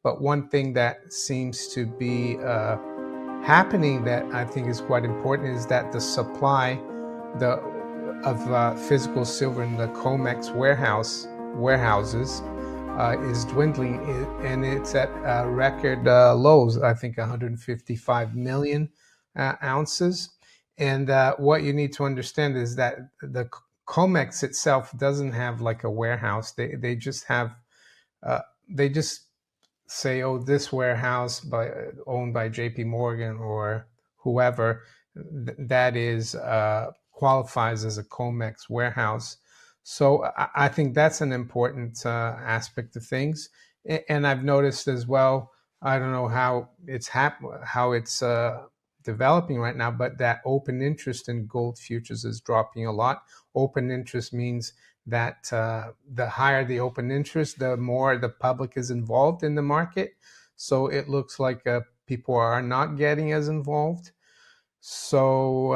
But one thing that seems to be happening that I think is quite important is that the supply the of physical silver in the COMEX warehouses is dwindling, and it's at record lows. I think 155 million ounces. And what you need to understand is that the COMEX itself doesn't have like a warehouse. They just have they just say, oh, this warehouse owned by JP Morgan or whoever, that is qualifies as a COMEX warehouse. So I think that's an important aspect of things. And I've noticed as well, I don't know how it's developing right now, but that open interest in gold futures is dropping a lot. Open interest means that the higher the open interest, the more the public is involved in the market. So it looks like people are not getting as involved. So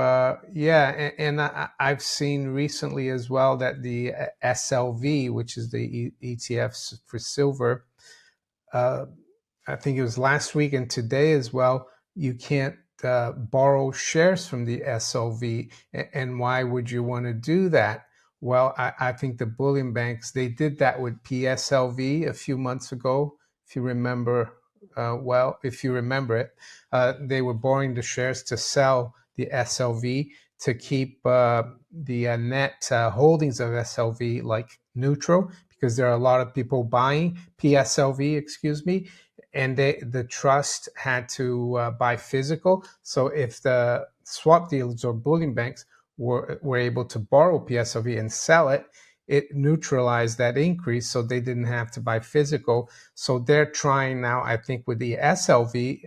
yeah, and I've seen recently as well that the SLV, which is the ETFs for silver, I think it was last week and today as well, you can't borrow shares from the SLV. And why would you want to do that? Well, I think the bullion banks, they did that with PSLV a few months ago, if you remember. If you remember it, they were borrowing the shares to sell the SLV to keep the net holdings of SLV like neutral, because there are a lot of people buying PSLV, excuse me, and the trust had to buy physical. So if the swap dealers or bullion banks were able to borrow PSLV and sell it, it neutralized that increase, so they didn't have to buy physical. So they're trying now, I think, with the SLV,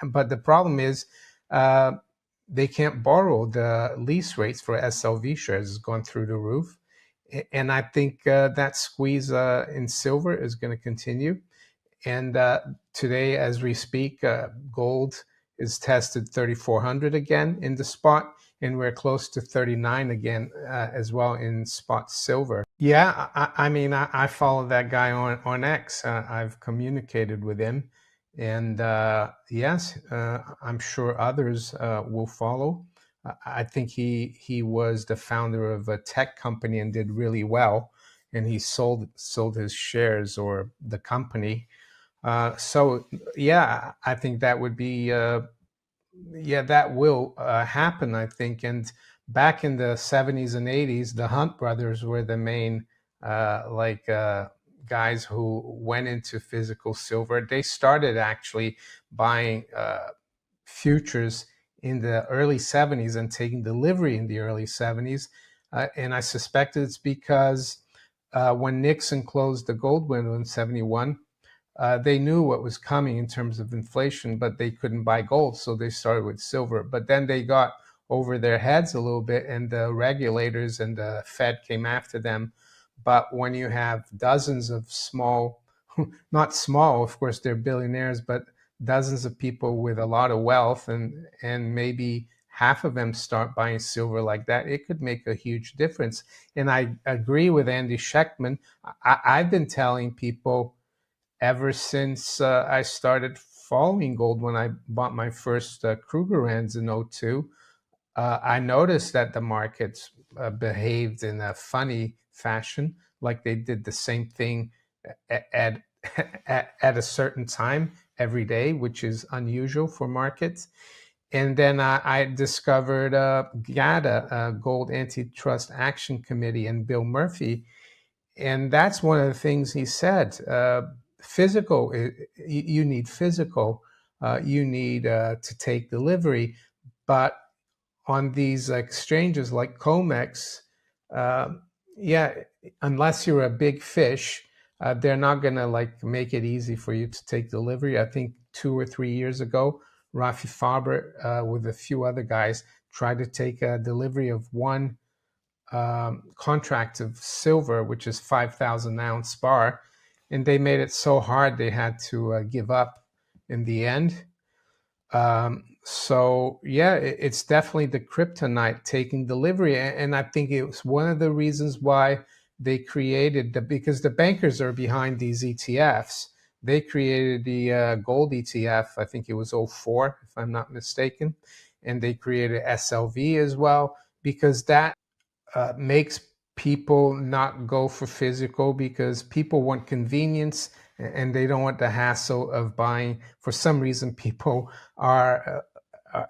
but the problem is they can't borrow. The lease rates for SLV shares has gone through the roof. And I think that squeeze in silver is going to continue. And today, as we speak, gold is tested 3,400 again in the spot, and we're close to 39 again as well in spot silver. Yeah, I mean, I follow that guy on X. I've communicated with him, and yes, I'm sure others will follow. I think he was the founder of a tech company and did really well, and he sold his shares or the company. So yeah, I think that would be yeah, that will happen, I think. And back in the 70s and 80s, the Hunt brothers were the main guys who went into physical silver. They started actually buying futures in the early 70s and taking delivery in the early 70s. And I suspect it's because when Nixon closed the gold window in 71, they knew what was coming in terms of inflation, but they couldn't buy gold, so they started with silver. But then they got over their heads a little bit, and the regulators and the Fed came after them. But when you have dozens of small, not small, of course, they're billionaires, but dozens of people with a lot of wealth, and maybe half of them start buying silver like that, it could make a huge difference. And I agree with Andy Schechtman. I've been telling people ever since I started following gold when I bought my first Krugerrands in '02, I noticed that the markets behaved in a funny fashion, like they did the same thing at, at a certain time every day, which is unusual for markets. And then I discovered GATA, Gold Antitrust Action Committee, and Bill Murphy. And that's one of the things he said. Physical, you need physical, you need to take delivery. But on these exchanges like COMEX, yeah, unless you're a big fish, they're not going to like make it easy for you to take delivery. I think 2 or 3 years ago, Rafi Faber with a few other guys tried to take a delivery of one contract of silver, which is 5,000 ounce bar, and they made it so hard they had to give up in the end. So yeah, it's definitely the kryptonite, taking delivery, and I think it was one of the reasons why they created because the bankers are behind these ETFs. they created the gold ETF. I think it was '04, if I'm not mistaken, and they created SLV as well, because that makes people not go for physical, because people want convenience and they don't want the hassle of buying. For some reason, people are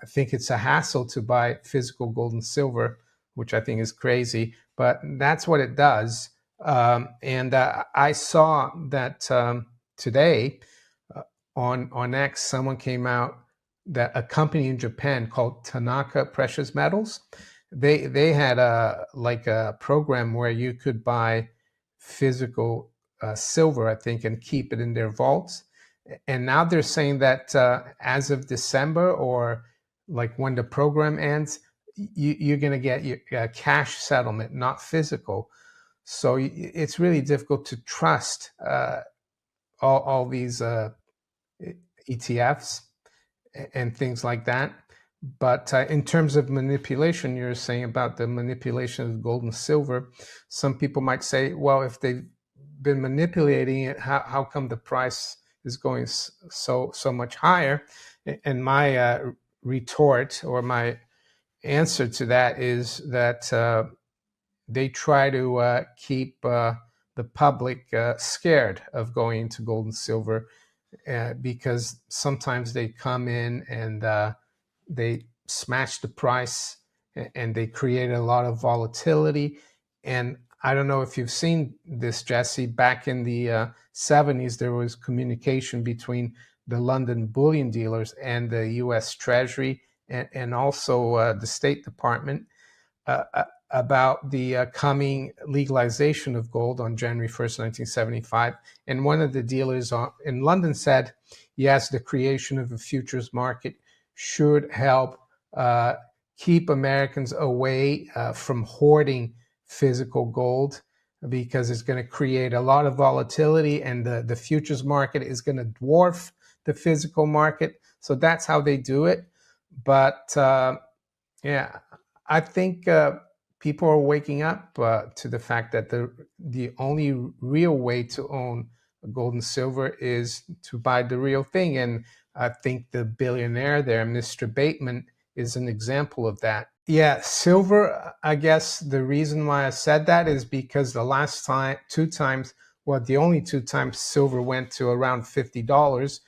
think it's a hassle to buy physical gold and silver, which I think is crazy, but that's what it does. And I saw that today on X, someone came out that a company in Japan called Tanaka Precious Metals, they had a program where you could buy physical silver, I think, and keep it in their vaults. And now they're saying that as of December, or like when the program ends, you're going to get your cash settlement, not physical. So it's really difficult to trust all these ETFs and things like that. But in terms of manipulation, you're saying about the manipulation of gold and silver, some people might say, well, if they've been manipulating it, how come the price is going so much higher? And my retort, or my answer to that, is that they try to keep the public scared of going into gold and silver, because sometimes they come in and they smash the price, and they create a lot of volatility. And I don't know if you've seen this, Jesse. Back in the 70s, there was communication between the London bullion dealers and the US Treasury, and also the State Department, about the coming legalization of gold on January 1st, 1975. And one of the dealers in London said, yes, the creation of a futures market should help keep Americans away from hoarding physical gold, because it's going to create a lot of volatility, and the futures market is going to dwarf the physical market. So that's how they do it. But yeah, I think people are waking up to the fact that the only real way to own gold and silver is to buy the real thing. And I think the billionaire there, Mr. Bateman, is an example of that. Yeah, silver, I guess the reason why I said that is because the last time, two times, well, the only two times silver went to around $50,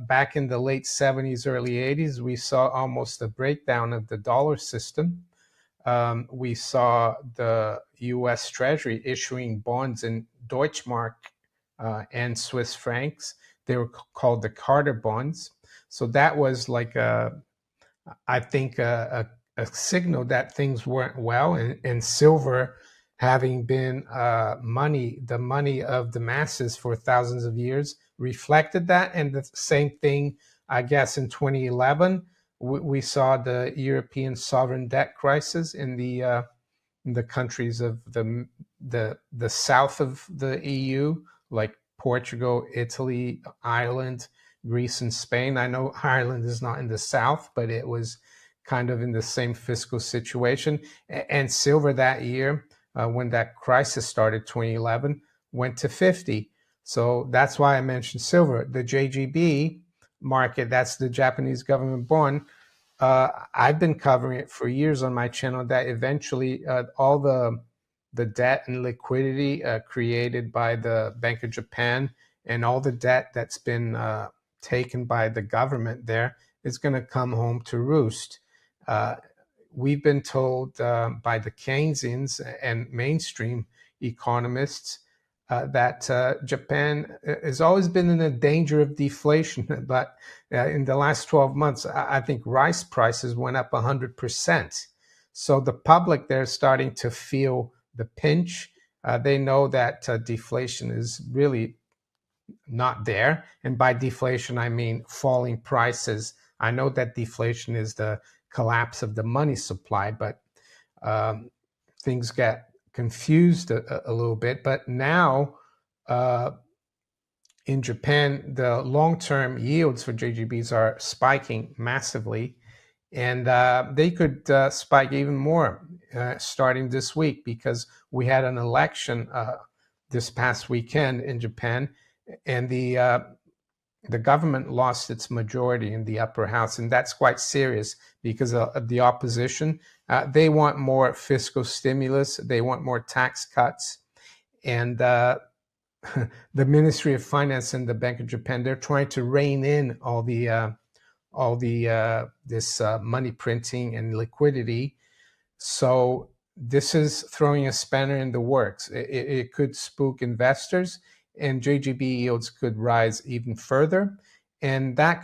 back in the late 70s, early 80s, we saw almost a breakdown of the dollar system. We saw the US Treasury issuing bonds in Deutschmark and Swiss francs. They were called the Carter bonds. So that was like I think a signal that things weren't well, and silver, having been the money of the masses for thousands of years, reflected that. And the same thing, I guess, in 2011, we saw the European sovereign debt crisis in the countries of the south of the EU, like Portugal, Italy, Ireland, Greece, and Spain. I know Ireland is not in the south, but it was kind of in the same fiscal situation. And silver that year, when that crisis started, 2011, went to 50. So that's why I mentioned silver. The JGB market, that's the Japanese government bond. I've been covering it for years on my channel, that eventually all the debt and liquidity created by the Bank of Japan, and all the debt that's been taken by the government there, is going to come home to roost. We've been told by the Keynesians and mainstream economists that Japan has always been in a danger of deflation. But in the last 12 months, I think rice prices went up 100%. So the public, they're starting to feel the pinch. They know that deflation is really not there. And by deflation, I mean falling prices. I know that deflation is the collapse of the money supply, but things get confused a little bit. But now in Japan, the long-term yields for JGBs are spiking massively, and they could spike even more starting this week, because we had an election this past weekend in Japan, and the government lost its majority in the upper house, and that's quite serious because the opposition, they want more fiscal stimulus, they want more tax cuts, and the Ministry of Finance and the Bank of Japan, they're trying to rein in all the this money printing and liquidity. So this is throwing a spanner in the works. It could spook investors, and JGB yields could rise even further, and that